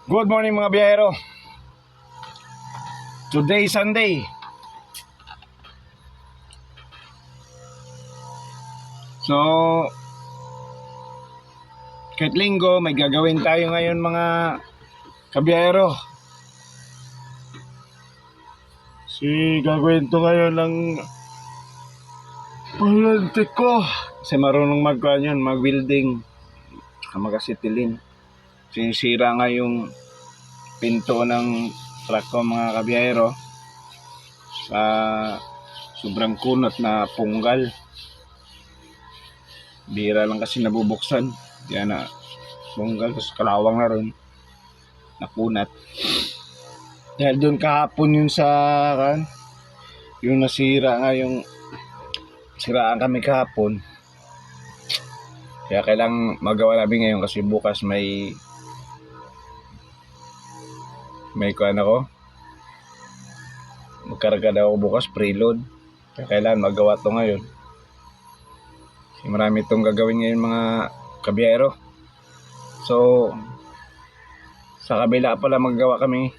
Good morning mga biyahero. Today Sunday. So kahit linggo may gagawin tayo ngayon mga kabiyahero. Gagawin to ngayon ng palantik ko. Kasi marunong mag-welding, mag-asitilin. Sinisira nga yung pinto ng truck ko mga kabiyahero sa sobrang kunat na punggal. Bira lang kasi nabubuksan, yan na punggal, tapos kalawang na rin nakunat. Dahil doon kahapon yun yung nasira nga, yung siraan kami kahapon, kaya kailangang magawa namin ngayon kasi bukas may kuhan ako, magkarga daw ako bukas, preload, kaya kailangan magawa to ngayon kasi marami itong gagawin ngayon mga kabiyahero. So sa kabila pala maggawa kami,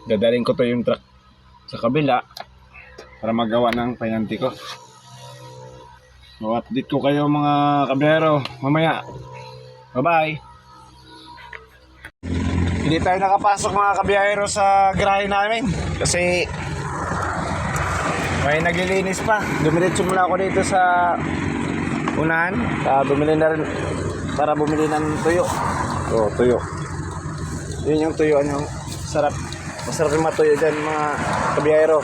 dadaling ko to yung truck sa kabila para magawa ng payanti ko. So update ko kayo mga kabiyahero mamaya. Bye bye. Hindi tayo nakapasok mga kabiyahero sa garahe namin kasi may naglilinis pa. Dumiretso mula ako dito sa unahan, bumili na rin para bumili ng tuyo. So tuyo, yun yung tuyuan, yung sarap. Masarap yung matuyo dyan mga kabiyahero.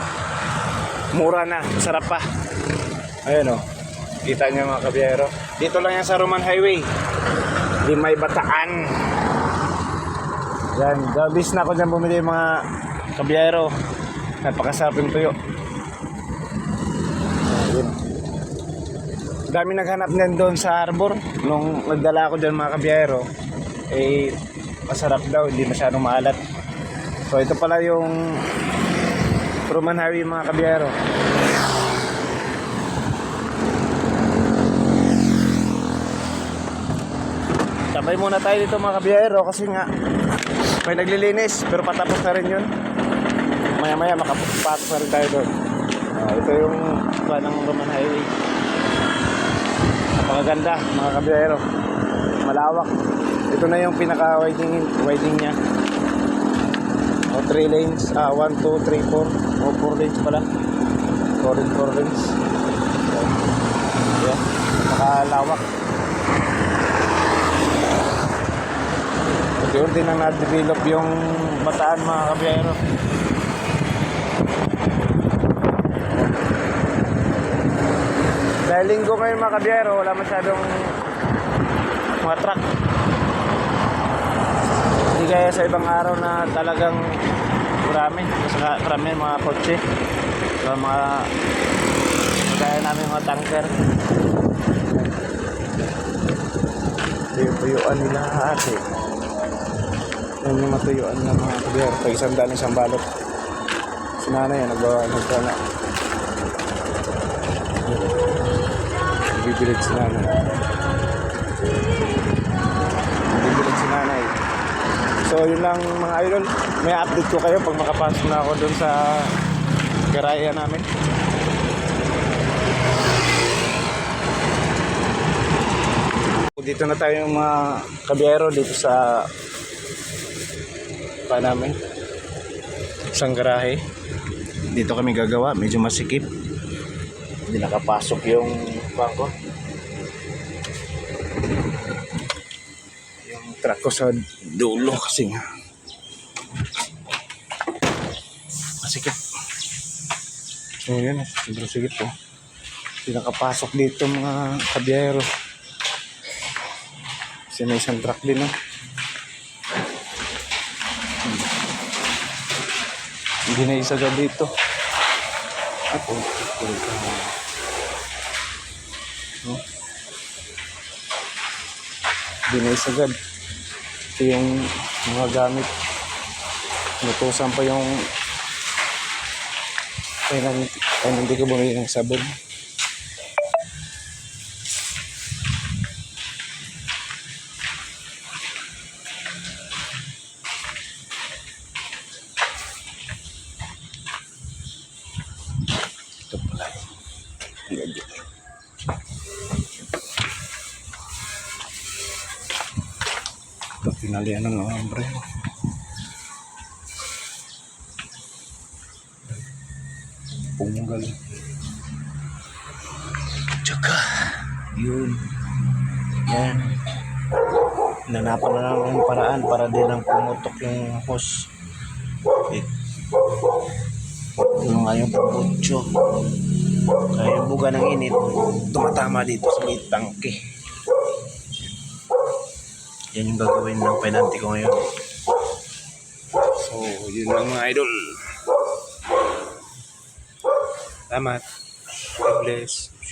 Mura na, masarap pa. Ayun o, kita nyo mga kabiyahero. Dito lang yan sa Roman Highway, Limay, Bataan. Yan, gabis na ako dyan bumili mga kabiyahero. Napakasarap yung tuyo. Ayun. Dami naghanap din doon sa harbor. Nung nagdala ako dyan mga kabiyahero, masarap daw, hindi masyadong maalat. So ito pala yung Roman Highway mga kabiyahero. Sabay muna tayo dito mga kabiyahero kasi nga may naglilinis, pero patapos na rin yun. Maya maya makapatos na rin tayo doon. Ito yung plan ng Roman Highway. Napakaganda mga kabiyahero, malawak. Ito na yung pinaka widening nya. 3 lanes, 1, 2, 3, 4 o 4 lanes pala, 4 lanes. Yan, nakalawak. Unti-unti nang na-develop yung Bataan mga kabiyahero. Dahil linggo ngayon mga kabiyahero, wala masyadong mga truck. Hindi kaya sa ibang araw na talagang marami mga kotse, so mga kaya namin mga tanker. Tuyuan nila ate. Yan yung matuyuan ng mga kabiyahero. Pag isang balot. Si nanay yan nagkana. Bibilid si nanay. So yun lang mga idol, may update ko kayo pag makapasok na ako dun sa garahe namin. Dito na tayo mga kabiyahero dito sa namin, isang garahe. Dito kami gagawa, medyo masikip, hindi nakapasok yung bangko, yung truck ko sa dulo kasi nga masikip. So yun, sobrang sikip po, hindi nakapasok dito mga kabiyahero kasi may isang truck din hindi na isagad dito. Ako hindi na isagad. Ito yung mga gamit, nutusan pa yung kaya hindi ko bumili ng sabon. Hindi. Ito, pinalian ng mga hombre. Punggal. Tsaka, yun. Yan. Nanapan na lang yung paraan para din lang pumutok yung hose. Yung nga yung pabutso. Kaya yung buga ng init, tumatama dito sa may tangke. Yan yung gagawin ng penalty ko ngayon. So, yun lang mga idol. Salamat. God bless.